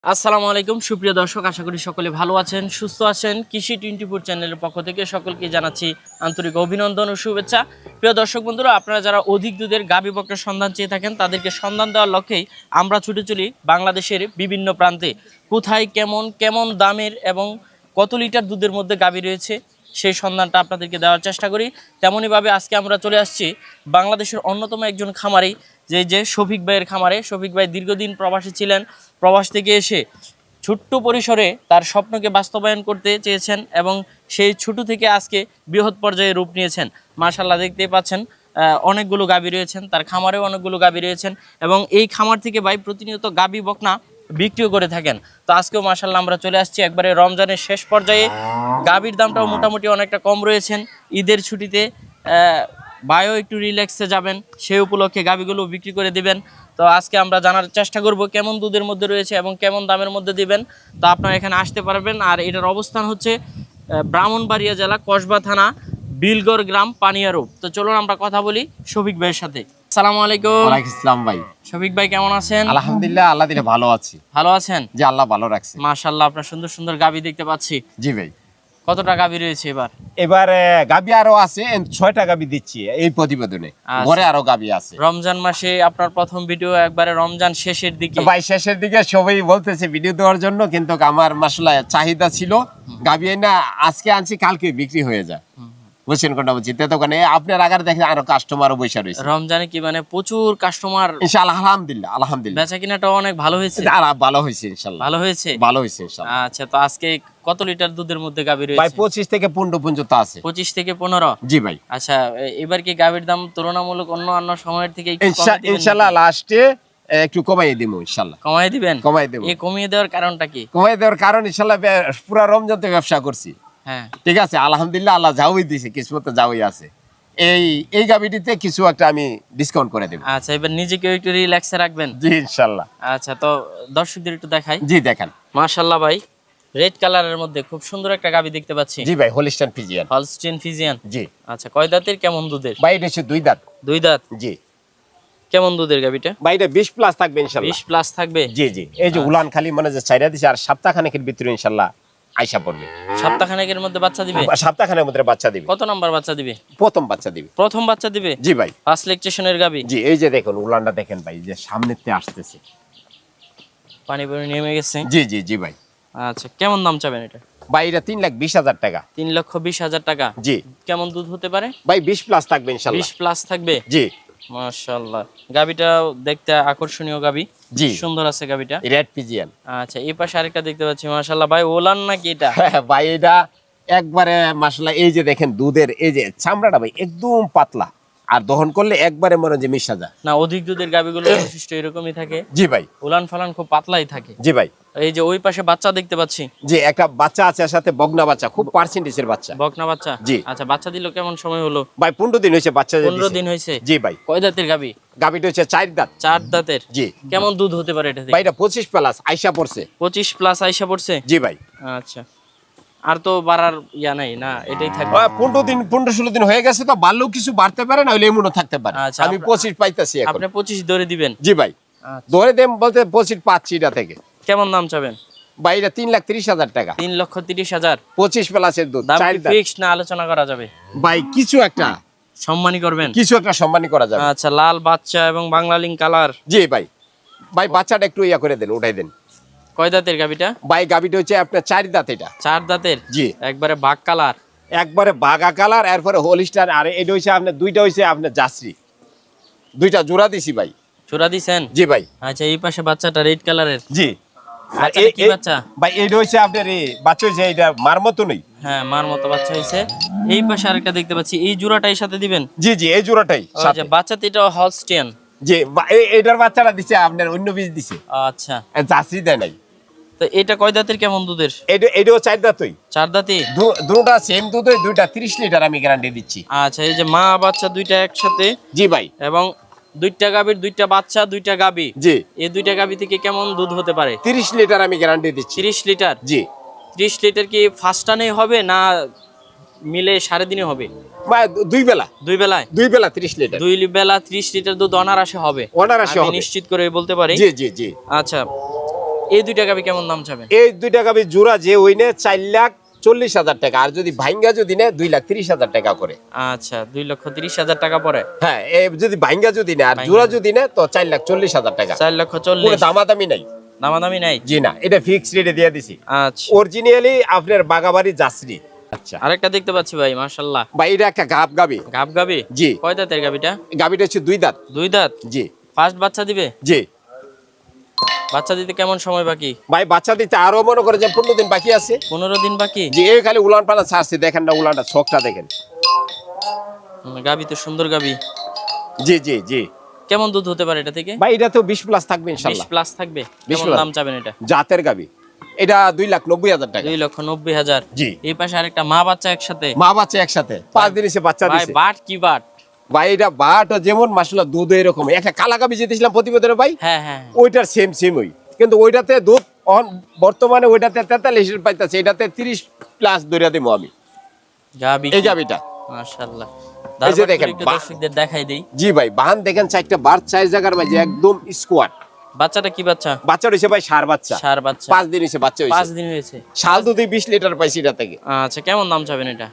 আসসালামু আলাইকুম সুপ্রিয় দর্শক, আশা করি সকলে ভালো আছেন, সুস্থ আছেন। কৃষি 24 চ্যানেলের পক্ষ থেকে সকলকে জানাচ্ছি আন্তরিক অভিনন্দন ও শুভেচ্ছা। প্রিয় দর্শক বন্ধুরা, আপনারা যারা অধিক দুধের গাভী বকনার সন্ধান চেয়ে থাকেন তাদেরকে সন্ধান দেওয়ার লক্ষ্যেই আমরা ছুটে চলি বাংলাদেশের বিভিন্ন প্রান্তে। কোথায় কেমন কেমন দামের এবং কত লিটার দুধের মধ্যে গাভী রয়েছে সেই সন্ধানটা আপনাদেরকে দেওয়ার চেষ্টা করি। তেমনইভাবে আজকে আমরা চলে আসছি বাংলাদেশের অন্যতম একজন খামারি, যে শফিক ভাইয়ের খামারে। শফিক ভাই দীর্ঘদিন প্রবাসী ছিলেন, প্রবাস থেকে এসে ছোট্ট পরিসরে তার স্বপ্নকে বাস্তবায়ন করতে চেয়েছেন এবং সেই ছোট থেকে আজকে বৃহৎ পর্যায়ে রূপ নিয়েছেন। মাশাআল্লাহ, দেখতেই পাচ্ছেন অনেকগুলো গাভী রয়েছেন, তার খামারেও অনেকগুলো গাভী রয়েছেন এবং এই খামার থেকে ভাই প্রতিনিয়ত গাভী বকনা বিক্রিও করে থাকেন। তো আজকেও মাশাআল্লাহ আমরা চলে আসছি একবারে রমজানের শেষ পর্যায়ে। গাভীর দামটাও মোটামুটি অনেকটা কম রয়েছেন। ঈদের ছুটিতে ভাইও একটু রিল্যাক্সে যাবেন, সেই উপলক্ষে গাভীগুলো বিক্রি করে দিবেন। তো আজকে আমরা জানার চেষ্টা করব কেমন দুধের মধ্যে রয়েছে এবং কেমন দামের মধ্যে দিবেন। তো আপনারা এখানে আসতে পারবেন। আর এটার অবস্থান হচ্ছে ব্রাহ্মণবাড়িয়া জেলা, কসবা থানা, বিলগড় গ্রাম, পানিয়ারূপ। তো চলুন আমরা কথা বলি শফিক ভাইয়ের সাথে। আসসালামু আলাইকুম। ওয়ালাইকুম আসসালাম ভাই। শফিক ভাই কেমন আছেন? আলহামদুলিল্লাহ, আল্লাহ দিলে ভালো আছি। ভালো আছেন? জি, আল্লাহ ভালো রাখছে। মাশাআল্লাহ, আপনার সুন্দর সুন্দর গাভী দেখতে পাচ্ছি। জি ভাই। কতটা গাভী রয়েছে এবার? এবারে গাবি আরো আছে, 6টা গাবি দিচ্ছি এই প্রতিবেদনে। আচ্ছা। ঘরে আরো গাবি আছে। রমজান মাসে আপনার প্রথম ভিডিও, একবারে রমজান শেষের দিকে। ভাই শেষের দিকে সবাই বলতেছে ভিডিও দেওয়ার জন্য, কিন্তু আমার মাশাআল্লাহ চাহিদা ছিল। গাবি না আজকে আনছি, কালকে বিক্রি হয়ে যায়। বুঝছেন কোনটা বলছি? তে দোকানে আপনার আগার দেখেন আরো কাস্টমারও বসে রয়েছে। রমজানে কি মানে প্রচুর কাস্টমার? ইনশাআল্লাহ, আলহামদুলিল্লাহ আলহামদুলিল্লাহ। বেচা কিনাটাও অনেক ভালো হয়েছে। আর ভালো হয়েছে ইনশাআল্লাহ। ভালো হয়েছে, ভালো হয়েছে ইনশাআল্লাহ। আচ্ছা, তো আজকে কত লিটার দুধের মধ্যে গাভী ভাই রয়েছে? 25 থেকে 15 পর্যন্ত আছে। 25 থেকে 15। জি ভাই। আচ্ছা, এবার কি গাভীর দাম তুলনামূলক অন্য সময়ের থেকে একটু কমায় দিবেন? ইনশাআল্লাহ লাস্টে একটু কমাই দিব ইনশাআল্লাহ। কমায় দিবেন? কমাই দেব। এই কমিয়ে দেওয়ার কারণটা কি? কমাই দেওয়ার কারণ ইনশাআল্লাহ পুরা রমজান থেকে ব্যবসা করছি। হ্যাঁ, ঠিক আছে, আলহামদুলিল্লাহ আল্লাহ যাওই দিয়েছে, কিসমতে যাওই আছে। এই গাবিটিতে কিছু একটা আমি ডিসকাউন্ট করে দেব। আচ্ছা, এবার নিজেকে একটু রিল্যাক্সে রাখবেন। জি ইনশাআল্লাহ। আচ্ছা, তো দর্শকদের একটু দেখাই। জি দেখেন। মাশাআল্লাহ ভাই, রেড কালারের মধ্যে খুব সুন্দর একটা গাভী দেখতে পাচ্ছি। জি ভাই, হলিস্টান ফিজিয়ান। Holstein Friesian. জি। আচ্ছা, কয় দাঁতের, কেমন দুধের? ভাই এটা হচ্ছে 2 দাঁত। 2 দাঁত। জি। কেমন দুধের গাভীটা? ভাই এটা 20 প্লাস থাকবে ইনশাআল্লাহ। 20 প্লাস থাকবে। জি জি। এই যে উলান খালি মানে যে চাইরা দিছে, আর সপ্তাহখানেকের ভিতরে ইনশাআল্লাহ আয়শা পড়বে। সপ্তাহখানেকের মধ্যে বাচ্চা দিবে? সপ্তাহখানেকের মধ্যে বাচ্চা দিবে। কত নাম্বার বাচ্চা দিবে? প্রথম বাচ্চা দিবে। প্রথম বাচ্চা দিবে? জি ভাই। ফার্স্ট ল্যাকটেশনের গাভী। জি, এই যে দেখুন উলানটা দেখেন ভাই, যে সামনেতে আসতেছে। পানি পরে নেমে গেছে। জি জি জি ভাই। আচ্ছা, কেমন দাম চাবেন এটা? ভাই এটা 3,20,000 টাকা। 3,20,000 টাকা। জি। কেমন দুধ হতে পারে? ভাই 20 প্লাস থাকবে ইনশাআল্লাহ। 20 প্লাস থাকবে। জি। মাশাআল্লাহ, গাভীটা দেখতে আকর্ষণীয় গাভী। জি। সুন্দর আছে গাভীটা। Red pigeon. আচ্ছা, এই পাশে আরেকটা দেখতে পাচ্ছি। মাশাআল্লাহ ভাই, ওলান নাকি এটা? ভাই এটা একবারে মাশাআল্লাহ, এই যে দেখেন দুধের এই যে চামড়াটা ভাই একদম পাতলা, আর দহন করলে একবারে মনে যে মিশা যায়। না, অধিক দুধের গাভীগুলো বৈশিষ্ট্য এরকমই থাকে। জি ভাই। ওলান ফালান খুব পাতলাই থাকে। জি ভাই। এই যে ওই পাশে বাচ্চা দেখতে পাচ্ছি। জি, একটা বাচ্চা আছে, সাথে বগনা বাচ্চা, খুব পার্সেন্টেজের বাচ্চা। বকনা বাচ্চা? জি। আচ্ছা, বাচ্চা দিল কেমন সময় হলো? ভাই 15 দিন হয়েছে বাচ্চা দিছে। 15 দিন হয়েছে। জি ভাই। কয় দাঁতের গাভী? গাবিটা হচ্ছে 4 দাঁত। 4 দাঁতের। জি। কেমন দুধ হতে পারে এটা থেকে? ভাই এটা 25 প্লাস আয়শা পড়ছে। 25 প্লাস আইসা পড়ছে? জি ভাই। আচ্ছা, আর তো বাড়ার ইয়া নাই না, এটাই থাকবে? 15 দিন 15-16 দিন হয়ে গেছে, তো বাড়লেও কিছু বাড়তে পারে, না হলে এমনও থাকতে পারে। আচ্ছা, আমি 25 পাইতাছি এখন। আপনি 25 ধরে দিবেন? জি ভাই। আচ্ছা। ধরে দেম বলতে 25 পাচ্ছি এটা থেকে। কেমন দাম চাবেন? ভাই এটা 3,30,000 টাকা। 3,30,000। 25 প্লাসের দুধ, দাম 4 দাঁত। ফিক্সড না আলোচনা করা যাবে? ভাই কিছু একটা সম্মানী করবেন? সম্মানী করা যাবে। আচ্ছা, লাল বাচ্চা এবং বাংলা লিঙ্ক কালার। জি ভাই। ভাই বাচ্চাটা একটু ইয়া করে দেন, উঠাই দেন। কয় দাঁতের গাভীটা? ভাই গাবিটা হচ্ছে আপনার 4 দাঁত এটা। 4 দাঁতের। জি। একবারে বাঘ কালার। একবারে বাগা কালার, এরপরে হোলিস্টার, আর এটা হইছে আপনার দুইটা হইছে আপনার জার্সি। দুইটা জোড়া দিছি ভাই। চূড়া দিছেন? জি ভাই। আচ্ছা, এই পাশে বাচ্চাটা রেড কালারের। জি। আর বাচ্চাটা কি বাচ্চা? ভাই এটা হইছে আপনার এই বাচ্চা হইছে, এটা মার মতো নেই। হ্যাঁ, মার মতো বাচ্চা হয়েছে। এই পাশে আরেকটা দেখতে পাচ্ছি, এই জোড়াটাই সাথে দিবেন? জি জি, এই জোড়াটাই ওই সাথে। যে বাচ্চাতে এটা হলস্টিয়ান। জি, এটার বাচ্চাটা দিছে আপনার অন্য বীজ দিছে। আচ্ছা, জার্সি দেয় নাই। তো এটা কয় দাঁতের, কেমন দুধের? এটাও 4 দাঁতই। 4 দাঁতি। দুটোটা সেম দুধ, দুইটা 30 লিটার আমি গ্যারান্টি দিচ্ছি। আচ্ছা, এই যে মা বাচ্চা দুইটা একসাথে। জি ভাই। এবং দুইটা গাভীর দুইটা বাচ্চা, দুইটা গাভী। জি। এই দুইটা গাভী থেকে কেমন দুধ হতে পারে? 30 লিটার আমি গ্যারান্টি দিচ্ছি। 30 লিটার। জি। 30 লিটার কি ফার্স্ট টানে হবে না মিলে সাড়ে দিনে হবে? ভাই দুই বেলা। দুই বেলায়? 2 বেলা 30 লিটার। 2 বেলা 30 লিটার দুধ অনারাসে হবে? অনারাসে আমি হবে। নিশ্চিত করে বলতে পারি। জি জি জি। আচ্ছা, এই দুইটা গাবি কেমন দাম চাবেন? এই দুইটা গাবি জোড়া যে ওইনে 4,40,000 টাকা, আর যদি ভাঙ্গা যদি নেয় 2,30,000 টাকা করে। আচ্ছা, 2,30,000 টাকা পড়ে। হ্যাঁ, এই যদি ভাঙ্গা যদি নেয় আর জোড়া যদি নেয় তো 4,40,000 টাকা। 4,40,000 কোনো দামাদামি নাই। দামাদামি নাই? জি না, এটা ফিক্সড রেটে দিয়ে দিছি। আচ্ছা, অরিজিনালি আপনার বাগাবাড়ি জাসরি। আচ্ছা, আরেকটা দেখতে পাচ্ছি ভাই, মাশাআল্লাহ। ভাই এটা একটা গাবি। গাব গাবি? জি। কয় দাঁতের গাবিটা? গাবিটা হচ্ছে 2 দাঁত। 2 দাঁত? জি। ফার্স্ট বাচ্চা দিবে? জি। বাচ্চা দিতে কেমন সময় বাকি? ভাই বাচ্চা দিতে আরো মনে করে যে 15 দিন বাকি আছে। 15 দিন বাকি? জি, এই খালি উলান পালা ছাড়ছে, দেখেন না উলানটা, ছকটা দেখেন। গাবি তো সুন্দর গাবি। জি জি জি। কেমন দুধ হতে পারে এটা থেকে? ভাই এটা তো 20 প্লাস থাকবে 20 ইনশাআল্লাহ। প্লাস থাকবে। 20 কেমন প্লাস। দাম চাবেন এটা? জাতের গাবি। এটা 2,90,000 টাকা। 2,90,000। জি। এই পাশে আরেকটা মা বাচ্চা একসাথে। মা বাচ্চা একসাথে 5 দিন এসে বাচ্চা ভাই দিছে। বাট কি বাট? ভাই এটা বাট যেমন মাশাআল্লাহ দুধ এরকম। একটা কালা গাবি যেতেছিলাম প্রতিবেদনে ভাই, হ্যাঁ হ্যাঁ। ওইটার সেম ওই, কিন্তু ওইটাতে দুধ বর্তমানে ওইটাতে 43 লিটার পাইতাছে, এটাতে 30 প্লাস দইরা দেবো আমি। গাবি এই গাবিটা মাশাআল্লাহ। এই যে দারবাট দেখেন, একটু দর্শকদের দেখাই দেই। জি ভাই, বাহান দেখেন 4টা বার 4 জায়গার ভাই, যে একদম স্কোয়াড। বাচ্চাটা কি বাচ্চা? বাচ্চা হইছে ভাই ষাঁড় বাচ্চা। ষাঁড় বাচ্চা। 5 দিন হইছে বাচ্চা 5 হইছে। দিন হয়েছে। শাল দুধে 20 লিটার পাইছি এটা থেকে। আচ্ছা, কেমন দাম চাবেন এটা?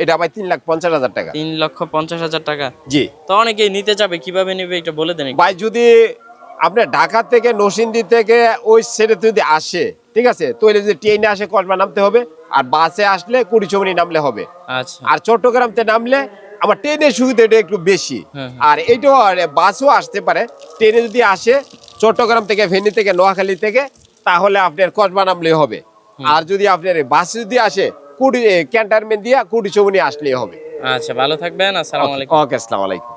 এটা ভাই 3,50,000 টাকা। 3,50,000 টাকা। জি। তো অনেকেই নিতে যাবে, কিভাবে নেবে এটা বলে দেন একটু। ভাই যদি আপনি ঢাকা থেকে নরসিংদী থেকে ওই সেটে যদি আসে, ঠিক আছে, তো যদি ট্রেনে আসে কসবা নামতে হবে, আর বাসে আসলে কুড়িচমনি নামলে হবে। আচ্ছা। আর চট্টগ্রামতে নামলে আমার ট্রেনের সুবিধাটা একটু বেশি। হ্যাঁ। আর এইটাও বাসও আসতে পারে। ট্রেনে যদি আসে চট্টগ্রাম থেকে, ফেনী থেকে, নোয়াখালী থেকে, তাহলে আপনার কসবা নামলে হবে। আর যদি আপনার বাসে যদি আসে ক্যান্টনমেন্ট দিয়া কুড়িচমনি আসলেই হবে। আচ্ছা, ভালো থাকবেন। আসসালামু আলাইকুম। ওকে, আসসালামু আলাইকুম।